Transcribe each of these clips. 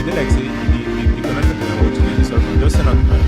They like say the connection to the to the sorry, just send out my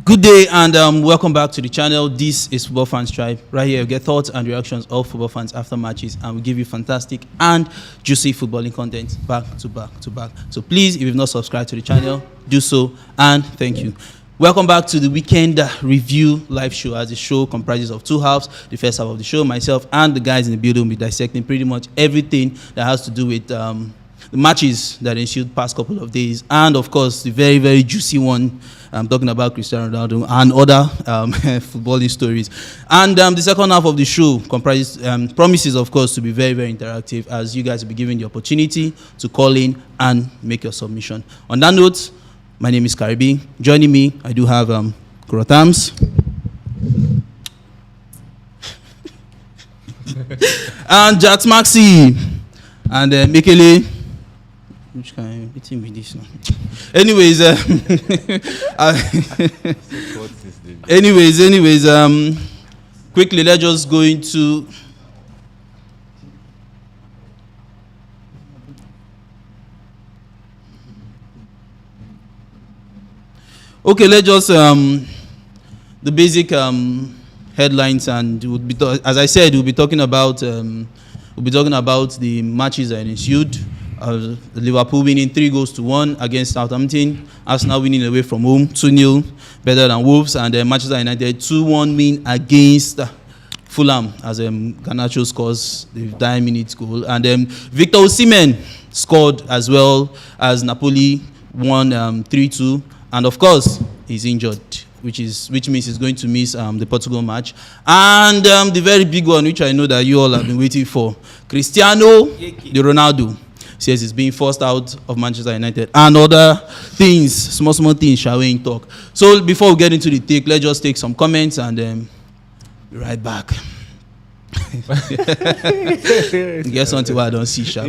Good day and welcome back to the channel. This is Football Fans Tribe. Right here, we get thoughts and reactions of football fans after matches, and we give you fantastic and juicy footballing content back to back to back. So please, if you've not subscribed to the channel, do so, and thank you. Welcome back to the weekend review live show, as the show comprises of two halves. The first half of the show, myself and the guys in the building will be dissecting pretty much everything that has to do with the matches that ensued past couple of days, and of course the very, very juicy one. I'm talking about Cristiano Ronaldo and other footballing stories. And the second half of the show comprises promises, of course, to be very, very interactive, as you guys will be given the opportunity to call in and make your submission. On that note, my name is Karibi. Joining me, I do have Kurotams and Jaxmaxy and Mekele. Which kind of beating with this now? Anyways, quickly, let's just go into let's just the basic headlines, and we'll be as I said, we'll be talking about the matches that ensued. Liverpool winning 3-1 against Southampton. Arsenal winning away from home 2-0, better than Wolves, and Manchester United 2-1 win against Fulham as Garnacho scores the 9-minute goal, and Victor Osimhen scored as well as Napoli won 3-2, and of course he's injured, which means he's going to miss the Portugal match. And the very big one, which I know that you all have been waiting for, Cristiano Ronaldo says he's being forced out of Manchester United, and other things, small things, shall we talk. So before we get into the take, let's just take some comments and be right back. Guess something I don't see sharp.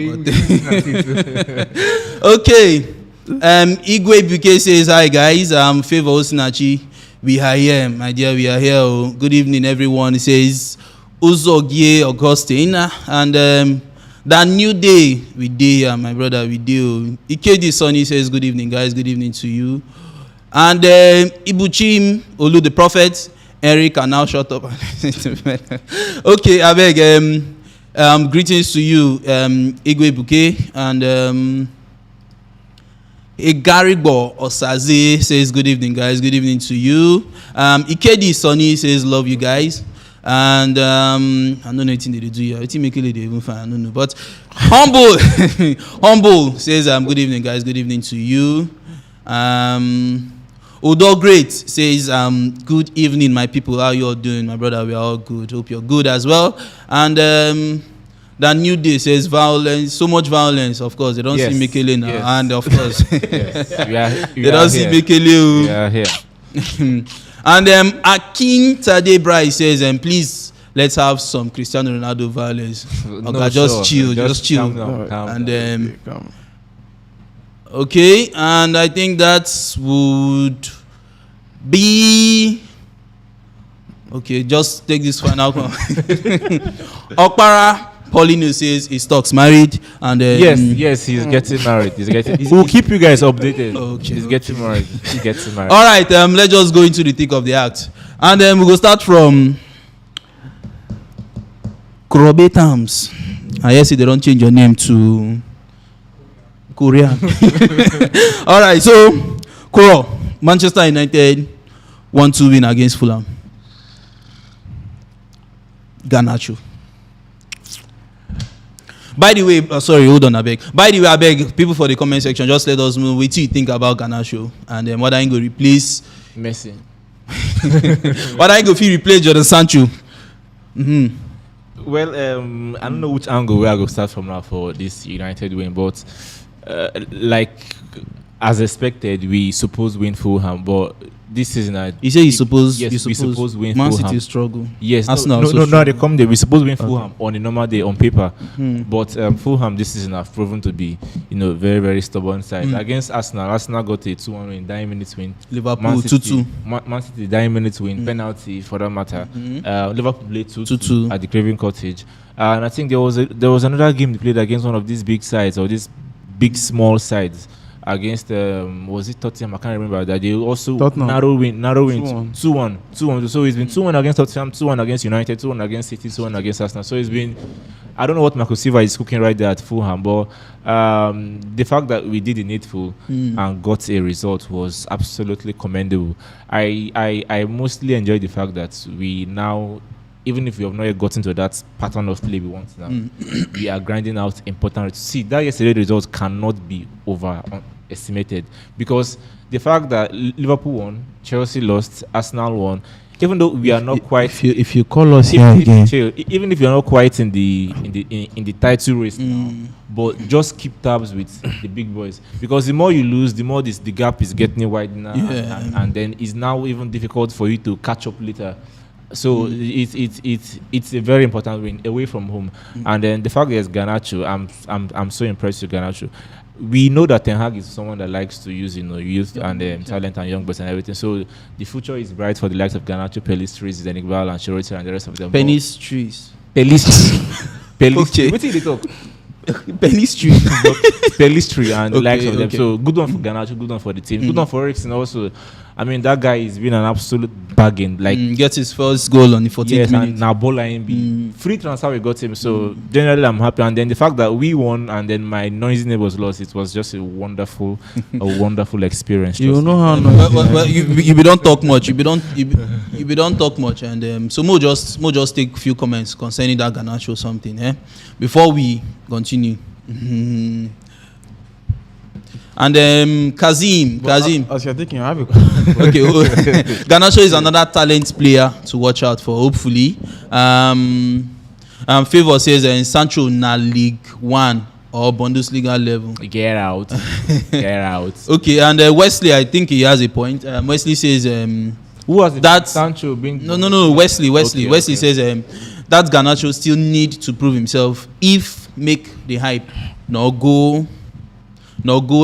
Okay. Igwe Buke says, hi guys, Favor Osinachi. We are here, my dear, we are here. Oh, good evening, everyone. He says, Uzogie Augustine, and that new day we did, my brother, we do. Ikedi Sonny says, good evening, guys. Good evening to you. And Ibuchim Olu, the prophet. Eric, can now shut up. Okay, I beg. Greetings to you, Igwe Buke. And Igaribo Osaze says, good evening, guys. Good evening to you. Ikedi Sonny says, love you guys. And I don't know anything they do here. I think Mekele they even fine. I don't know. But Humble says, good evening, guys. Good evening to you. Odo Great says, good evening, my people. How you all doing? My brother, we are all good. Hope you're good as well. And That New Day says violence, so much violence. Of course, they don't see Mekele now, and of course, they don't see Mekele. Yeah, here. And Akin Tade Bryce says, please let's have some Cristiano Ronaldo violence. Okay, just chill. Calm down. And okay, and I think that would be okay. Just take this final one. Okpara Paulino says his stocks married, and yes, he's getting married. We'll keep you guys updated. Okay, he's getting married. All right, let's just go into the thick of the act, and then we go start from Kurotams. I guess they don't change your name to Korean. All right, so Kuro, Manchester United 1-2 win against Fulham. Garnacho. By the way, sorry, hold on, I beg. By the way, I beg people for the comment section, just let us know what you think about Garnacho, and then what I go replace Messi. what I go feel replace Jordan Sancho. Well, I don't know which angle where I go start from now for this United win, but like as expected, we suppose win Fulham, but this season, you say we suppose win Man Fulham. City struggle. Yes, Arsenal no, they come there. We supposed to win Fulham on a normal day on paper, but Fulham this season have proven to be, very, very stubborn side. Against Arsenal got a 2-1 win, 9 minutes win. Liverpool 2-2. Man City 9 minutes win, penalty for that matter. Liverpool played 2-2 at the Craven Cottage, and I think there was another game they played against one of these big sides or these big small sides. Against was it Tottenham? I can't remember that. They also narrow win 2-1. So it's been 2-1 against Tottenham, 2-1 against United, 2-1 against City, 2-1 against Arsenal. So it's been, I don't know what Marco Silva is cooking right there at Fulham, but the fact that we did the needful and got a result was absolutely commendable. I mostly enjoyed the fact that we now, even if we have not yet gotten to that pattern of play we want now, we are grinding out important. See, that yesterday's result cannot be overestimated, because the fact that Liverpool won, Chelsea lost, Arsenal won, even though we are not quite. If you call us here again, even if you are not quite in the title race now, but just keep tabs with the big boys, because the more you lose, the more the gap is getting wider, and then it's now even difficult for you to catch up later. So it's a very important win away from home, and then the fact is Garnacho. I'm so impressed with Garnacho. We know that Ten Hag is someone that likes to use youth and talent and young boys and everything. So the future is bright for the likes of Garnacho, Pelistris, Zenigval, and Shirota and the rest of them. Pelistris. What did they talk? Pelistri and the likes of them. So good one for Garnacho, good one for the team, good one for Eriksen also. I mean, that guy has been an absolute bargain. Like gets his first goal on the 14th minute. And now Bola MB. Free transfer we got him. So generally I'm happy. And then the fact that we won and then my noisy neighbors lost, it was just a wonderful experience. You know how well, you don't talk much. You don't talk much. And so Mo just take a few comments concerning that Garnacho something, before we continue. And Kazim. As you're taking, I have a okay. Garnacho is another talent player to watch out for, hopefully. Favor says Sancho na League 1 or Bundesliga level. Get out. Okay, and Wesley, I think he has a point. Wesley says who was it? That Sancho being No, Wesley. Wesley says that Garnacho still need to prove himself if make the hype no go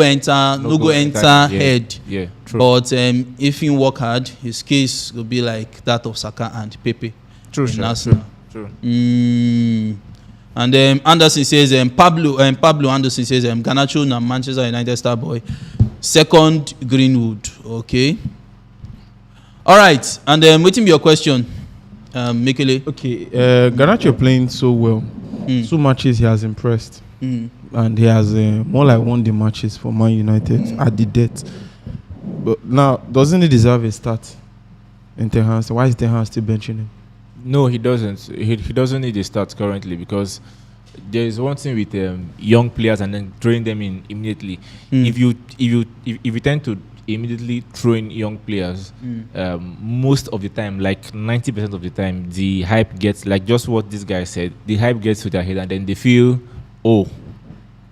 enter head. Yeah, true. But if he work hard, his case will be like that of Saka and Pepe. True. And Anderson says Pablo Anderson says Garnacho na Manchester United star boy. Second Greenwood. Okay. All right. And waiting for your question, Mekele. Okay. Garnacho playing so well. 2 matches he has impressed. And he has more like won the matches for Man United at the death. But now, doesn't he deserve a start in Ten Hag? Why is Ten Hag still benching him? No, he doesn't. He doesn't need a start currently, because there is one thing with young players and then throwing them in immediately. If you tend to immediately throwing young players, most of the time, like 90% of the time, the hype gets, like just what this guy said, the hype gets to their head and then they feel, oh,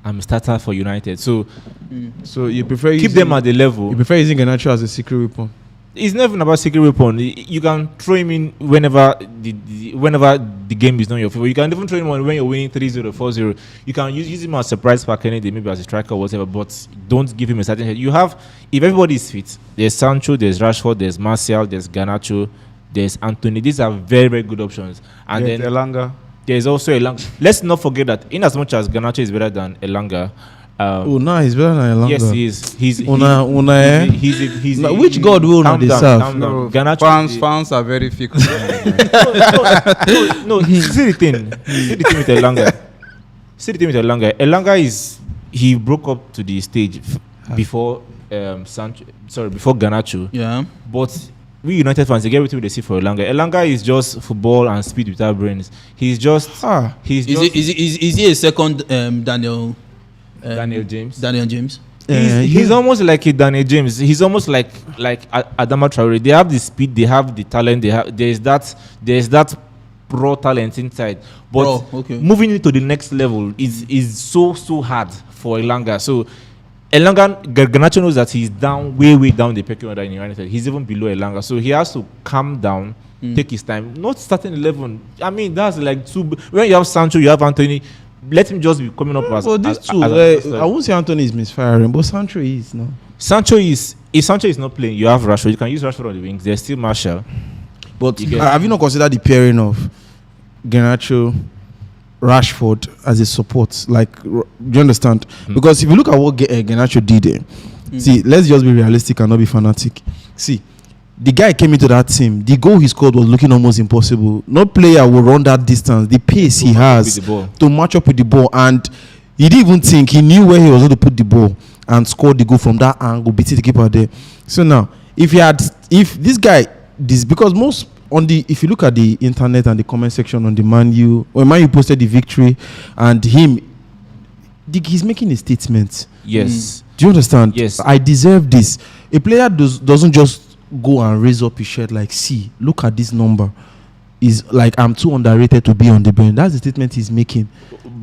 I'm a starter for United. So you prefer keep them at the level. You prefer using Garnacho as a secret weapon? It's never even about secret weapon. You can throw him in whenever the game is not your favor. You can even throw him on when you're winning 3-0, 4-0. You can use him as a surprise pack any day, maybe as a striker or whatever, but don't give him a certain head. You have, if everybody is fit, there's Sancho, there's Rashford, there's Martial, there's Garnacho, there's Anthony. These are very, very good options. And then Elanga. There's also Elanga. Let's not forget that in as much as Garnacho is better than Elanga, he's better than Elanga. yes, he is. He's which God will not deserve? No, Garnacho fans are very fickle. no, see the thing with Elanga. Elanga is, he broke up to the stage before before Garnacho. Yeah. But we United fans, they get everything they see for Elanga. Elanga is just football and speed without brains. He's just Is he a second Daniel James? Daniel James. He's almost like a Daniel James. He's almost like Adama Traore. They have the speed, they have the talent, there's that raw talent inside. But moving into the next level is so hard for Elanga. So Garnacho knows that he's down, way down the pecking order in United. He's even below Elanga. So he has to calm down, take his time. Not starting 11. I mean, that's like when you have Sancho, you have Anthony. Let him just be coming up as. I won't say Anthony is misfiring, but Sancho is now. If Sancho is not playing, you have Rashford. You can use Rashford on the wings. There's still Martial. But have you not considered the pairing of Garnacho, Rashford as a support? Like, do you understand? Because if you look at what Garnacho did, see, let's just be realistic and not be fanatic. See, the guy came into that team. The goal he scored was looking almost impossible. No player will run that distance. The pace he has to match up with the ball, and he didn't even think. He knew where he was going to put the ball and scored the goal from that angle, beating the keeper there. So now, if this guy, because if you look at the internet and the comment section on the Man U, when Man U posted the victory, and he's making a statement. Yes. Do you understand? Yes. I deserve this. A player doesn't just go and raise up his shirt like, see, look at this number. Is like, I'm too underrated to be on the bench. That's the statement he's making.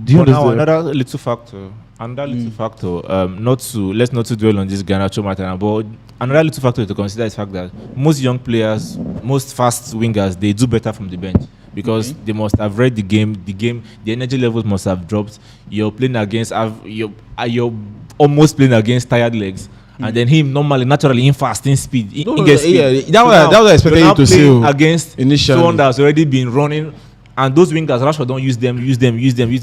Do you understand? Now another little factor. Let's not to dwell on this Garnacho matter, but another little factor to consider is the fact that most young players, most fast wingers, they do better from the bench because they must have read the game. The energy levels must have dropped. You're almost playing against tired legs. And then him naturally in fast, in speed. That was I expected you to see against initially. Someone that's already been running, and those wingers, Rashford don't use them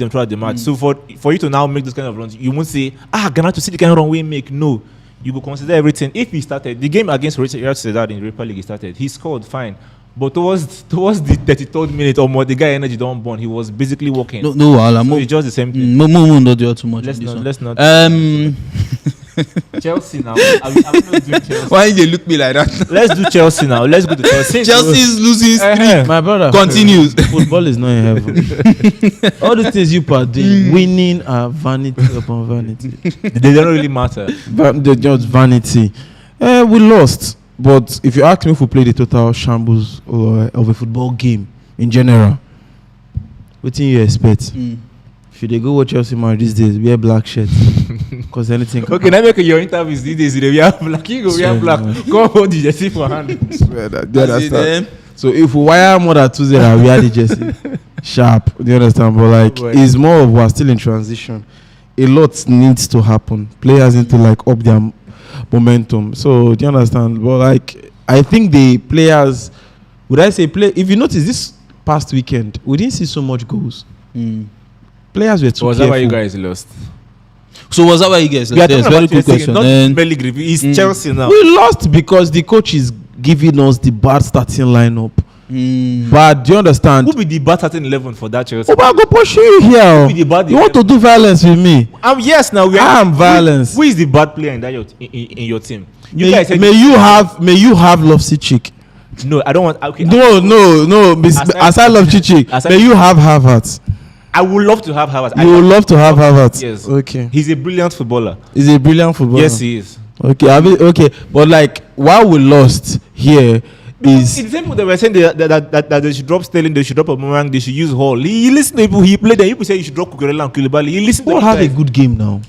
throughout the match. So for you to now make this kind of runs, you won't say, Garnacho, see the kind of run we make. No, you will consider everything. If he started the game against Real Sociedad in Europa League, he started. He scored fine. But towards the 33rd minute or more, the guy energy don't burn. He was basically walking. No, so it's just the same thing. Not do too much. Let's not. Chelsea now. Are we not doing Chelsea? Why they look me like that? Let's do Chelsea now. Let's go to Chelsea. Chelsea's losing streak. My brother continues. Football is not in heaven. All the things you are doing, winning are vanity upon vanity. They don't really matter. But they're just vanity. We lost. But if you ask me if we played the total shambles of a football game in general, what do you expect? If they go watch Chelsea match these days, wear black shirts. Because anything. Okay, now make your interviews these days. We are black. You go wear black. Go hold the jersey for hand. Swear that. Do you understand? So if we wire more than 2-0, we are the jersey. Sharp. Do you understand? But like, it's more of we're still in transition. A lot needs to happen. Players need to like up their momentum. So do you understand? But like, I think the players, if you notice this past weekend, we didn't see so much goals. Players were too Was careful. that why you guys lost? So was that why you guys lost? Yes, very good question. Not it's Chelsea now. We lost because the coach is giving us the bad starting lineup. But do you understand? Who be the bad starting 11 for that Chelsea? I go pursue you here. Who be the bad you want to do violence with me? Yes, now I am violence. Who is the bad player in that in your team? May you have Loftus-Cheek. No, I don't want. Okay. No. As I love Chichi, may you have Havertz. I would love to have Havertz. You would love to have Havertz. Yes. Okay. He's a brilliant footballer. He's a brilliant footballer. Yes, he is. Okay, but like why we lost here is it's the same people that were saying that they should drop Sterling, they should drop Aubameyang, they should use Hall. He listened to people, he played them. People say you should drop Cucurella and Koulibaly. He listened to Paul had a guys. good game now.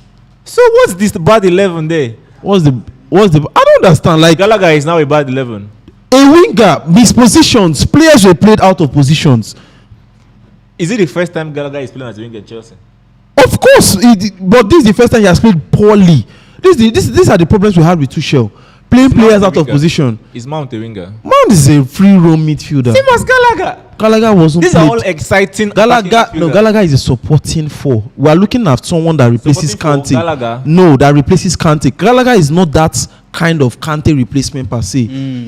So what's this bad 11 there? What's the I don't understand. Like Gallagher is now a bad 11. a winger, mispositions, players were played out of positions. Is it the first time Gallagher is playing as a winger at Chelsea? Of course, but this is the first time he has played poorly. These are the problems we had with Tuchel. Playing players out of position. Is Mount a winger? Mount is a free roam midfielder. Same as Gallagher. Gallagher wasn't. These played. are all exciting. Gallagher is a supporting four. We are looking at someone that replaces Kante. No, that replaces Kante. Gallagher is not that kind of Kante replacement per se.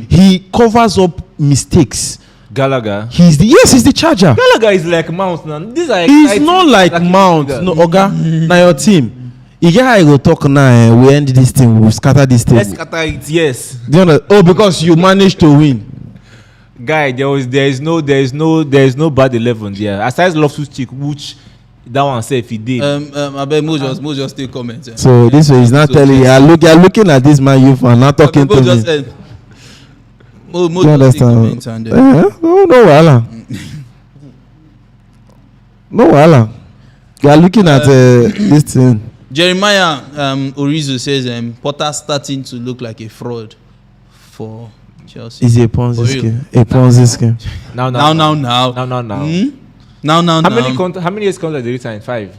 He covers up mistakes. Gallagher. He's the charger. Gallagher is like Mount now. These are He's not like Mount. No, Oga, now your team. You get how you go talk now. We end this thing. We scatter this thing. Let's scatter it. Yes. Do you know? Oh, because you managed to win. Guy, there is no bad 11 there. Aside Loftus Cheek, which that one say if he did. I bet Mo just still comment. So this way he's not telling you. You're looking at this man, you fan, not talking to me. Mo you understand? No wahala. No wahala. You are looking at this thing. Jeremiah Orizo says Potter starting to look like a fraud for Chelsea. Is a Ponzi scheme? A Ponzi scheme. Now. How many years contract did he sign? 5.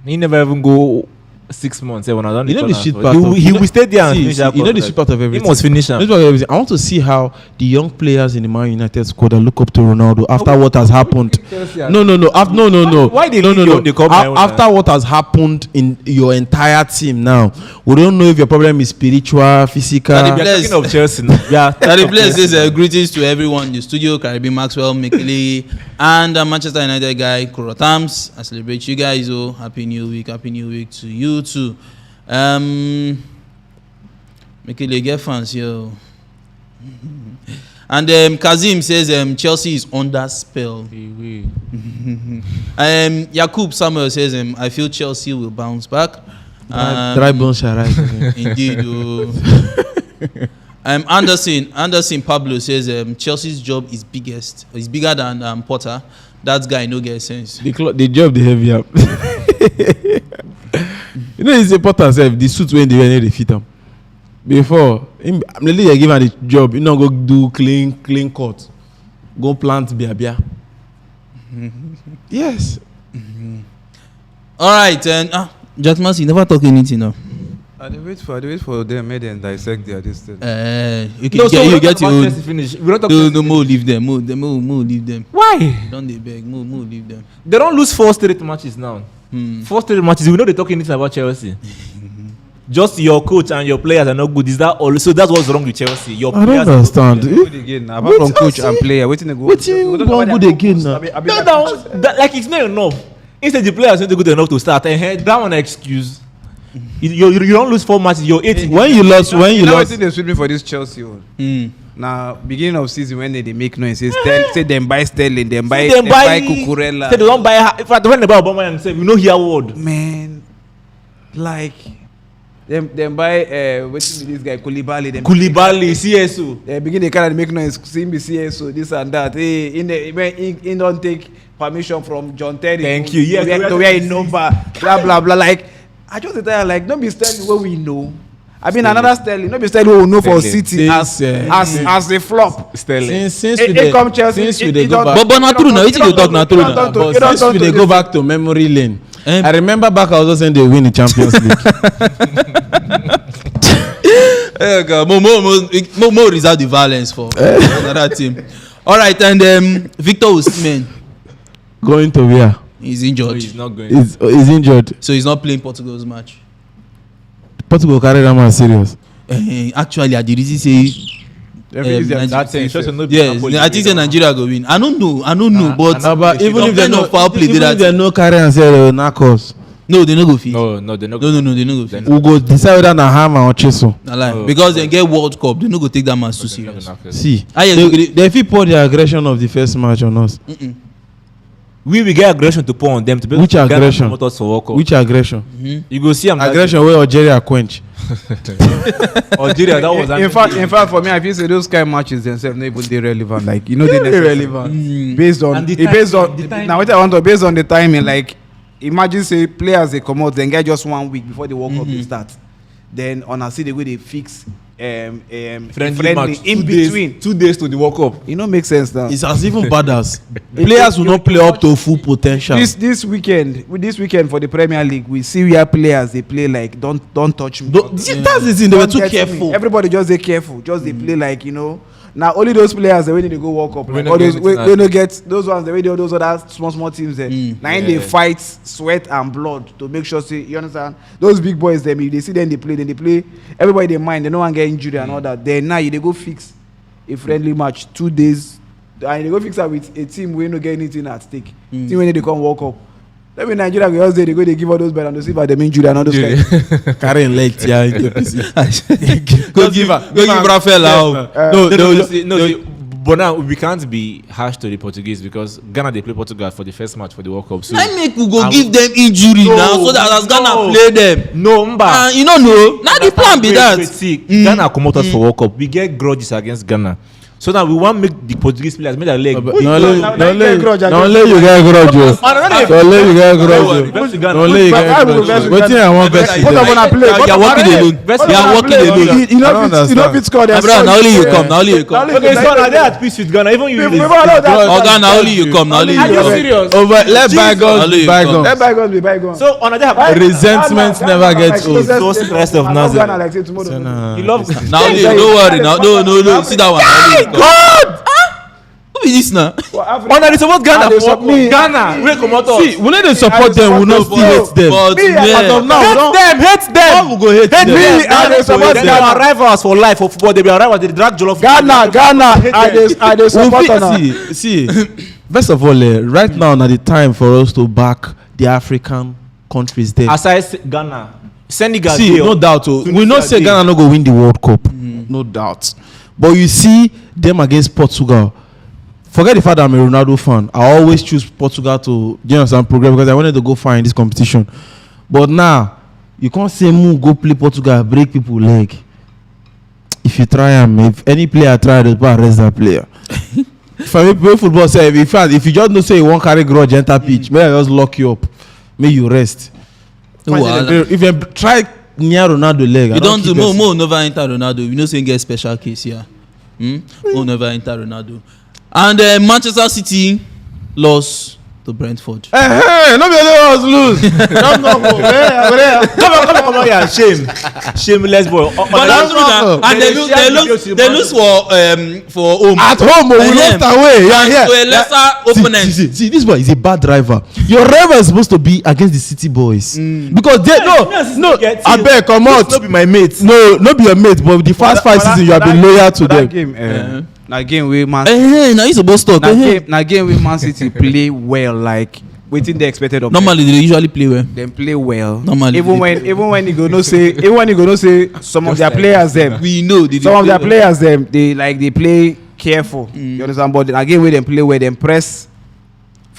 He never even go 6 months. When I done you know the shit part. He will stay there and finish that. You know the shit part of everything. He must finish him. I want to see how the young players in the Man United squad that look up to Ronaldo after what has happened. No. Why they after what has happened in your entire team now, we don't know if your problem is spiritual, physical. Talking of Chelsea. Yeah. That place says greetings to everyone in the studio. Karibi, Maxwell, Mekele, and Manchester United guy Kurotams. I celebrate you guys. Oh, happy new week to you too. Mekele, get fans yo. And Kazim says Chelsea is under spell. Yakub Samuel says I feel Chelsea will bounce back. Dry bones shall rise. Indeed. Anderson Pablo says Chelsea's job is bigger than Potter. That guy no get sense. The job they heavy up. You know, it's a Potter self. The suit when they fit him. Before, they give him the job. You know, go do clean cut, go plant bia. Yes. All right, and Jaxmaxy never talk anything now. I wait for them, make them dissect their distance. You get your own. No, leave them. Leave them. Why? Don't they beg? Leave them. They don't lose 4 straight matches now. 4 straight matches. We know they talk anything about Chelsea. Just your coach and your players are not good. Is that all? So that's what's wrong with Chelsea. Your I players don't understand. Good again. Apart from coach and player, waiting to go. Good again now. Like it's not enough. Instead, the players are not good enough to start. And that one excuse. You don't lose 4 matches. You're 8. When you lost, they sweep me for this Chelsea one. Now, beginning of season when they make noise, say them buy Sterling, them buy Cucurella. Say they don't buy. If I don't buy Obama and say we know hear word. Man, like them buy what's this guy Koulibaly. Koulibaly, CSO. They begin they kind make noise, see me CSO, this and that. Hey, in don't take permission from John Terry. Thank you. Yes, to wear a number. Blah blah. Like I just tell like don't be Sterling what we know. I mean another Sterling, not be Sterling we know for City as a flop. Sterling. Since we go back. But not true now. It's you talk not true now. But since we go back to memory lane, I remember back I was also saying they win the Champions League. More reserve the violence for another team. All right, and Victor Osimhen going to where? He's injured. No, he's not going. He's injured. So he's not playing Portugal's match. Portugal carry that man serious. Actually, I did say. I think say Nigeria go win. I don't know, but even if they no foul play, even if they no carry and say Narcos. No, they no go fit. No, they no go fit. We go decide whether na hammer or chisel. Because they get World Cup, they no go take that match too serious. See, they fit pour the aggression of the first match on us. We will get aggression to pour on them. Which aggression? Which aggression? You go see aggression where Algeria quench. Algeria, that was in fact, for me, I feel say those kind of matches themselves not even they relevant. Like they relevant based on now. What I want to based on the timing. Like imagine say players they come out, then get just 1 week before the World Cup they start. Then on a see the way they fix friendly match in between 2 days to the World Cup. It don't make sense now. It's as even bad as players will not play up to full potential. This weekend for the Premier League, we see where players they play like don't touch me. That's the thing. They were too careful. Everybody just they careful. Just they play like Now only those players that when they go World Cup, like, all those we don't get those ones. The way those other small teams there. Now they fight sweat and blood to make sure. See, you understand? Those big boys them if they see them they play. Everybody they mind. They no one get injured and all that. Then now they go fix a friendly match 2 days, and they go fix that with a team where no get anything at stake. Team when they come World Cup. Let me Nigeria go they go they give all those bad and they see about them injury and all those guys. Carrying late, yeah. Go give Rafael out. No. But now we can't be harsh to the Portuguese because Ghana they play Portugal for the first match for the World Cup. So I make we go give them injury now so that as Ghana play them. No, Mba. You don't know. Now the plan be that. Ghana come out for World Cup. We get grudges against Ghana. So now we want to make the Portuguese players make their leg. No, let you get grudge. Waiting, I want best. You are working alone. You know if it's called. Now only you come. Okay, so now they at peace with Ghana. Even you. Now only you come. Are you serious? Let bygones be bygones. So on that resentment never gets old. So stressed of Nazareth. You love. Now don't worry. Now no. See that one. God! Who be this now? They support Ghana. Ghana. We come out. See, we need to support them. We not still hate them. But hate them. We go hate them. They support them. They are rivals for life for football. They be our rivals. They drag Jollof. Ghana. I support them. See. First of all, right now, now the time for us to back the African countries there. As I say, Ghana, Senegal. See, no doubt. We not say Ghana no go win the World Cup. No doubt. But you see them against Portugal. Forget the fact that I'm a Ronaldo fan. I always choose Portugal to progress because I wanted to go far in this competition. But now, you can't say go play Portugal, break people leg. If you try them, if any player try to arrest that player. For me, play football, say if you just don't say you won't carry grudge, enter pitch, may I just lock you up, may you rest. If you try near Ronaldo leg, you don't do more never enter Ronaldo. We know saying get special case here. More never enter Ronaldo. And Manchester City lost to Brentford. Hey, no be us lose. Come on, yeah, shameless boy. But that's true. And they lose for home. At home, we lost away. Yeah. To a lesser opponent. See, this boy is a bad driver. Your driver is supposed to be against the City boys because they no. I beg, come out. Not be my mate. No, not be your mate. But the first 5 seasons you have been loyal to them. Now game with Man now you supposed to talk. Now game with Man City play well, like within the expected of normally they usually play well. Them play well. Normally even when you go say some of their players them we know some of their players them they play careful. You understand? But again when they play well, they press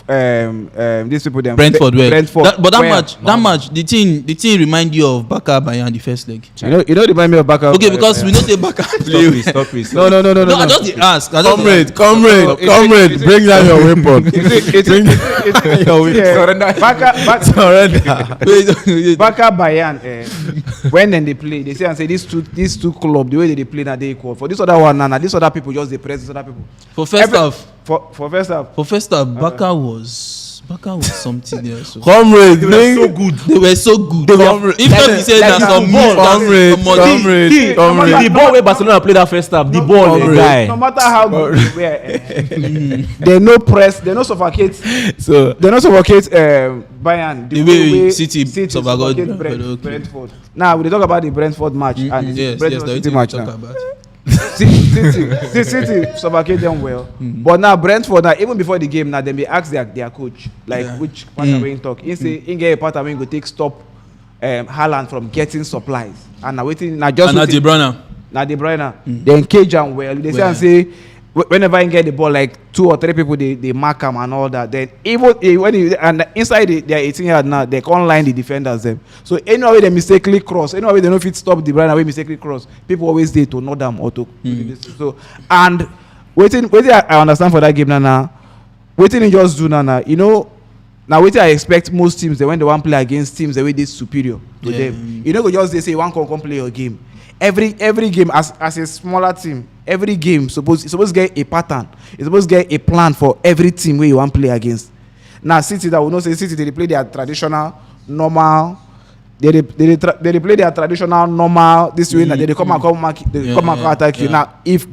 these people them Brentford well. That well. match the thing remind you of Baka Bayern the first leg. You know remind me of Baka. Okay, because we know say Baka play. Stop it. No. I just ask. Comrade, bring down your weapon. Bring your weapon. Baka Bayern. When then they play, they say these two clubs the way they play that they equal. For this other one, now these other people just they press these other people. For first half. For first half, Baka was something there. So. Comrade, they were so good. If not, you say that's some comrade. The ball where Barcelona played that first half, the ball guy. No matter how good they were, they no press, they no suffocate. So they no suffocate Bayern the way City suffocate Brentford. Now we talk about the Brentford match and the Brentford City match now. City suffocate them well. But now Brentford, now even before the game, now they ask their coach which part of when talk. He say he get a part of when go take stop Haaland from getting supplies. And now waiting now just De Bruyne. They engage them well. They say whenever you get the ball, like 2 or 3 people they mark him and all that. Then even when you and inside their 18 yard now, they can't line the defenders them. So anyway they mistakenly cross, anyway they don't fit stop the brand away mistakenly cross. People always there to know them or to so and waiting I understand for that game now. Waiting in just do now. You know, now waiting I expect most teams that when they want play against teams the way they superior to them. You know, go just they say one can play your game. Every game as a smaller team, every game supposed to get a pattern. It's supposed to get a plan for every team where you want to play against. Now City that will not say City they play their traditional normal. They play their traditional normal this way. They come and attack you. Now if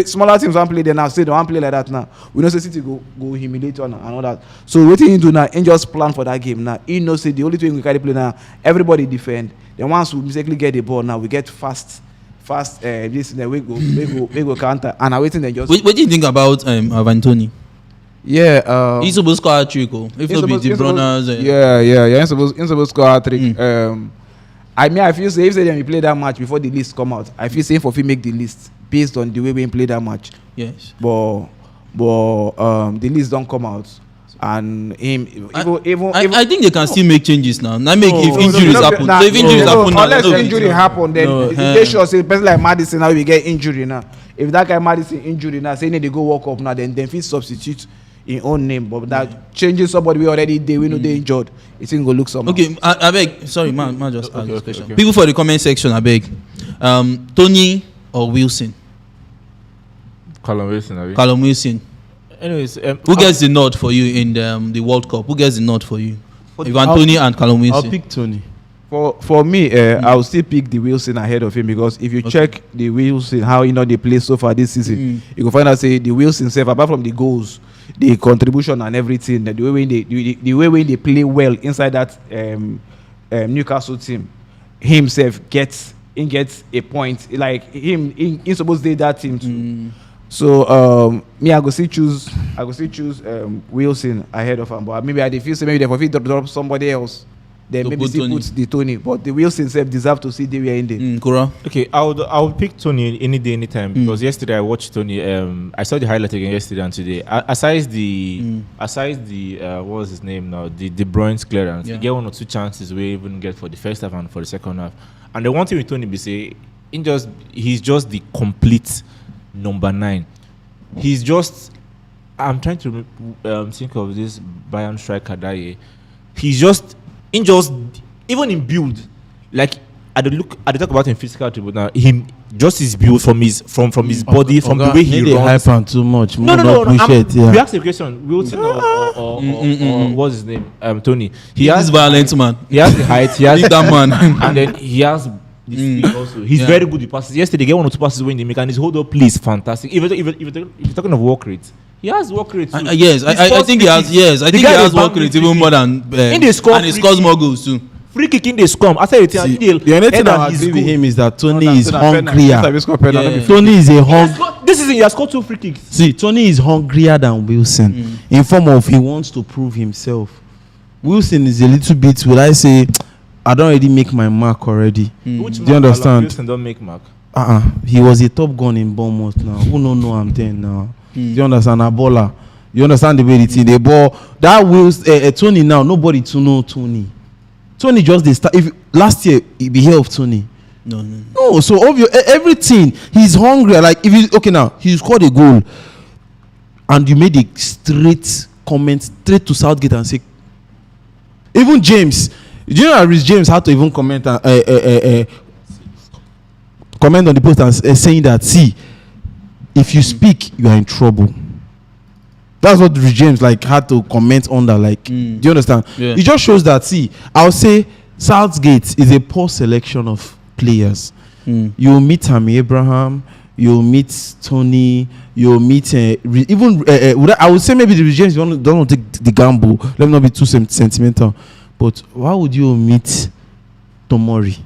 smaller teams want to play, they now say they want to play like that. Now we know say City go humiliate on and all that. So what you do now? And just plan for that game. Now you know say the only thing we can play now. Everybody defend. Then once we basically get the ball, now we get fast. This we go counter. And I waiting then just. What do you think about Avantoni? Yeah, he's supposed to score a trick. If not be the Brunners. He's supposed to score a trick. I mean, I feel say if they play that match before the list come out, I feel safe for him make the list based on the way we play that match. Yes. But the list don't come out. And him, I think they can still make changes now. Now make if injuries happen. So if injuries happen, unless injury happen, then they sure say person like Madison now we get injury now. If that guy Madison injury now, say they go walk up now, then fit substitute in own name. But that changing somebody we already did, we know they injured. It's going to look somehow. Okay, I beg. Sorry, man just ask this question. Okay. People for the comment section, I beg. Tony or Wilson? Callum Wilson. Callum Wilson. Anyways, who gets the nod for you in the World Cup? Who gets the nod for you? Tony and Callum Wilson. I'll pick Tony. For me, I will still pick the Wilson ahead of him because if you check the Wilson, how they play so far this season, you can find out say the Wilson self, apart from the goals, the contribution and everything, the way when they play well inside that Newcastle team, himself gets a point. Like him supposed to do that team too. So me, I go still choose Wilson ahead of him. But maybe I feel say maybe they drop somebody else. Then maybe still put the Tony. But the Wilson self deserve to see the way in there. Okay, I would pick Tony any day, anytime because yesterday I watched Tony. I saw the highlight again yesterday and today. Aside the what was his name now? The De Bruyne's clearance. He get 1 or 2 chances we even get for the first half and for the second half. And the one thing with Tony be say, he's just the complete number 9. He's just. I'm trying to think of this Bayern striker that he's just even in build, like I talk about him physical but now him just his build from his body, from the way he runs. Hype on too much. No. We asked a question. Wilson or what's his name? Tony. He has violent man. He has the height. He has that man, and then he has the speed also. He's very good with passes. Yesterday, get 1 or 2 passes when they make, and his hold up play is fantastic. If you're talking of work rate. He has work rate too. Yes, I think he has. Yes, I think he has work rate even more than. And he scores more goals too. Free kick in the scrum. I tell you, the only thing I agree with him is that Tony is hungrier. Tony is a hungry. This season he has scored 2 free kicks. See, Tony is hungrier than Wilson in form of he wants to prove himself. Wilson is a little bit. Will I say? I don't already make my mark already. Do you understand? Wilson don't make mark. He was a top gun in Bournemouth now. Who don't know I'm there now? Do you understand? A baller. You understand the way the team they ball. That Wilson, Tony now. Nobody to know Tony. Tony just the start. If last year he be here of Tony. No. So everything he's hungry. Like if you now he scored a goal, and you made a straight comment straight to Southgate and say, even James. Do you know Rhys James had to even comment on the post and saying that see, if you speak, you are in trouble. That's what Rhys James had to comment on that. Do you understand? Yeah. It just shows that see, I'll say Southgate is a poor selection of players. You'll meet Tammy Abraham, you'll meet Tony, you'll meet even I would say maybe the Rhys James don't want to take the gamble. Let me not be too sentimental. But why would you meet Tomori?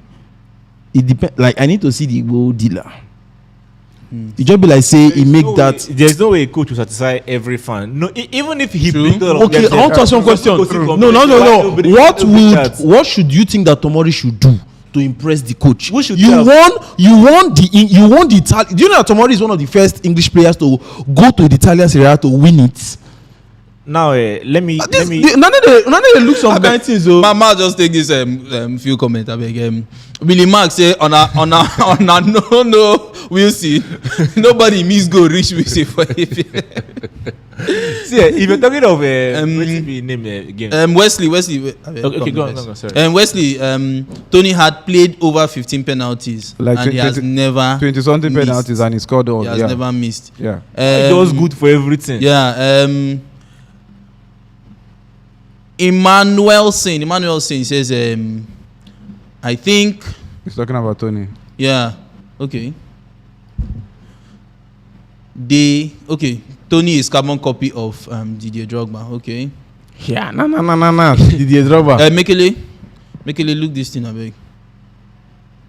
It depends. Like I need to see the goal dealer. It just be like say he make that. There's no way a coach will satisfy every fan. No, even if he okay, I want to ask one question. No. What should you think that Tomori should do to impress the coach. We should You tell. won the Italian. Do you know that Tomori is one of the first English players to go to the Italian Serie A to win it? Now, let me. None of the look some kind things though. Mama just take this few comments. I beg. Billy Mark say on a no we'll see. Nobody miss go reach we see for it. See, if you're talking of what's the name again? Wesley. Okay, go on. Sorry. Wesley. Tony had played over 15 penalties, Like and he has never 20 something missed. penalties and he scored all. He has never missed. Yeah. It was good for everything. Yeah. Emmanuel Singh says, I think. He's talking about Tony. Yeah. Okay. Tony is carbon copy of Didier Drogba. Okay. Yeah, no. Didier Drogba. Mekele, look this thing, I beg.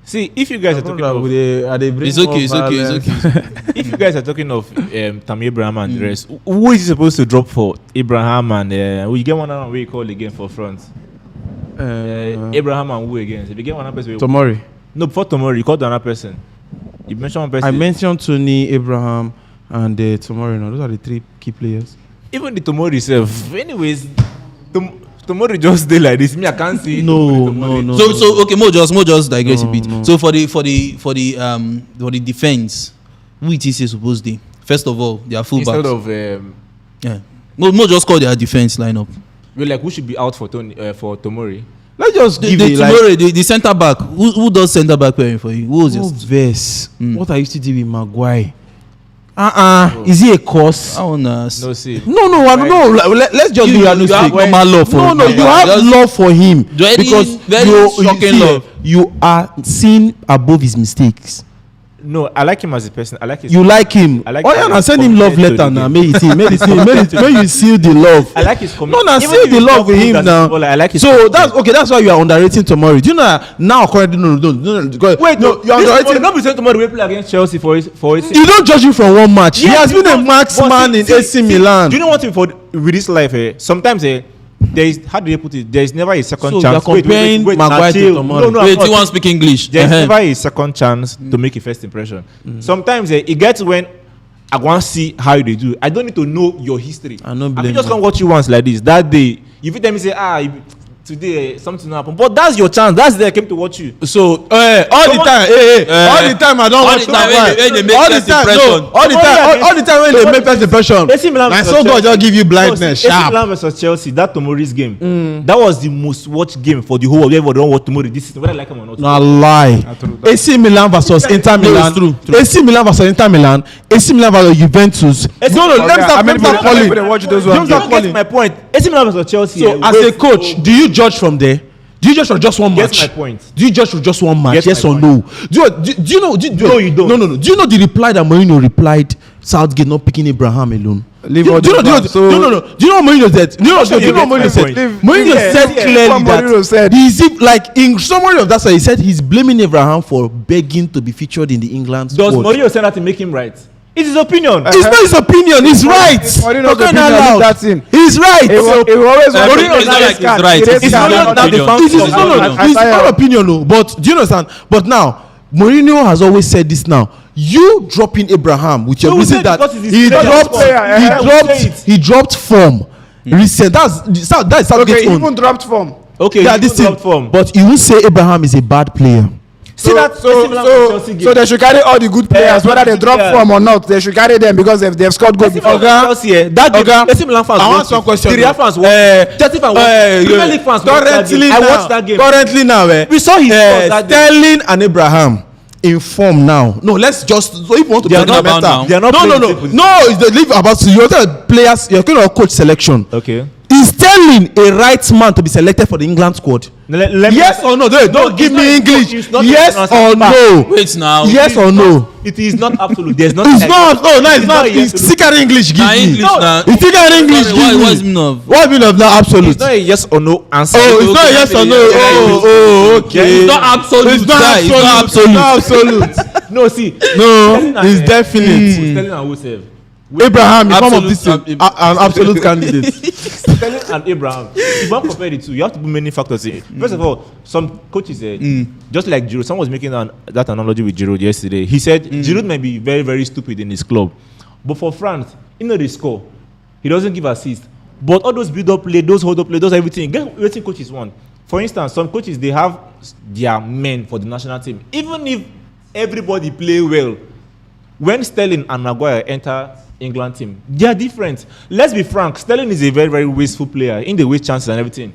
See, if you guys are talking of, It's okay. if you guys are talking of Tammy Abraham and the rest, who is he supposed to drop for Abraham and we get one where you call again for front? Abraham and who again? So if you get one person, Tomori. No, before Tomori, you called another person. You mentioned one person. I mentioned Tony, Abraham, and Tomori. No, those are the three key players. Even the Tomori itself. Anyways, Tomori just did like this. Me, I can't see. No. So okay, Mo just digress a bit. No. So for the defense, who it is supposed to? First of all, their fullbacks. Instead of Mo just call their defense lineup. we're like, who should be out for Tomori? Let's just give it Tomori, the centre back. Who does centre back wearing for you? Who was no this? verse. What I used to do with Maguire. Is he a cause? I wanna. No, see. No. I don't know. Let's just be realistic. have normal love for him. No. You have love for him because shocking love. you are seen above his mistakes. No, I like him as a person. I like his. You like him. I like send him love letter now. May you seal the love. I like his No, seal the love with him now. I like his. So that's okay. That's why you are underrating Tomori. Do you know now? Currently, no. Wait, no. You are underrating. Not be saying Tomori will play against Chelsea for his. You don't judge him from one match. He has been a marksman in AC Milan. Do you know what with this life? Sometimes there is, how do you put it? There is never a second chance. So you are comparing Maguire to Tomori. No, Wait, you want to speak English? There is never a second chance to make a first impression. Sometimes it gets when I want to see how they do. I don't need to know your history. I don't I blame just you. can't watch you once like this. That day, if you tell me say today something happened, but that's your chance. That's there I came to watch you. So all the time I don't watch Maguire. All the time when they make first impression. My son God just give you blindness. AC Sharp. Milan versus Chelsea, that Tomori's game, that was the most watched game for the whole world. Everybody don't watch Tomori this season, whether I like him or not. No lie. AC Milan versus Inter Milan. True. AC Milan versus Inter Milan. AC Milan versus Juventus. No. Let me start calling. Watch those You ones. don't get my point. AC Milan versus Chelsea. So as a coach, do you judge from there? Do you judge from just one match? Get my point. Do you judge from just one match? Get Yes my or no? Do you know? No, you don't. No. Do you know the reply that Mourinho replied? Southgate not picking Abraham alone. Leave Do all you know? the Do you know what Mourinho said? Do you know what Mourinho said? Mourinho said clearly that he's like in summary of that. So he said he's blaming Abraham for begging to be featured in the England squad. Does Mourinho say that to make him right? It's his opinion. It's not his opinion. He's right. Mourinho's opinion is that thing. He's right. He always Mourinho is not like he's right. It's not opinion, no. But do you understand? But now Mourinho has always said this. Now you dropping Abraham with your reason that he dropped form. Recent. That's okay. He even dropped form. Okay, yeah, this thing. But you won't say Abraham is a bad player. So they should carry all the good players, whether they drop form or not. They should carry them because they've scored goals before. I want some question. The Real fans won. Chelsea fans won. Premier League fans won. I watched that game. Currently now, we saw his Sterling and Abraham in form now. No, let's just so if you want to they are not bound now. They are not no. It's the leave about you're players. You're going to coach selection. Okay. Is Sterling a right man to be selected for the England squad? Yes or no? Don't give me English. Yes or no? Wait now. Yes or no? It is not absolute. There's not. It's not. No, it's not. It's thicker English. Give me. It's thicker English. What's meaning of? What mean of not absolute? It's not a yes or no answer. Oh, it's not a yes or no. Oh, okay. It's not absolute. It's not absolute. No, see. No, it's definite. Sterling and who save? Abraham is one of Absolute, this thing, an absolute candidate. Sterling and Abraham. If you want to compare the two, you have to put many factors in. First of all, some coaches just like Giroud. Someone was making that analogy with Giroud yesterday. He said Giroud may be very, very stupid in his club, but for France, they score. He doesn't give assists. But all those build-up play, those hold-up play, those everything. Get everything coaches want. For instance, some coaches, they have their men for the national team. Even if everybody play well, when Sterling and Maguire enter England team, they are different. Let's be frank, Sterling is a very, very wasteful player in the waste chances and everything.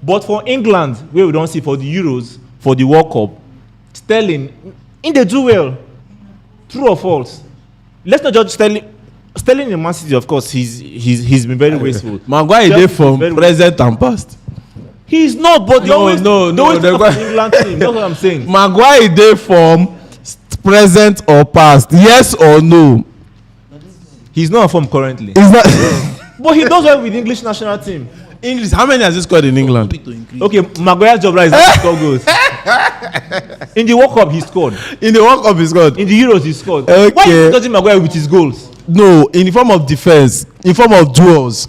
But for England, where we don't see for the Euros, for the World Cup, Sterling, they do well. True or false? Let's not judge Sterling. Sterling in Man City, of course, he's been very wasteful. Maguire is there from present and past. He's not, but No, England team. That's what I'm saying. Maguire is there from present or past. Yes or no? He's not in form currently. Is that But he does well with the English national team. English? How many has he scored in England? Okay, Maguire's job right is to score goals. In the World Cup, he scored. In the World Cup, he scored. In the Euros, he scored. Okay. Why are you judging Maguire with his goals? No, in the form of defense, in form of duels.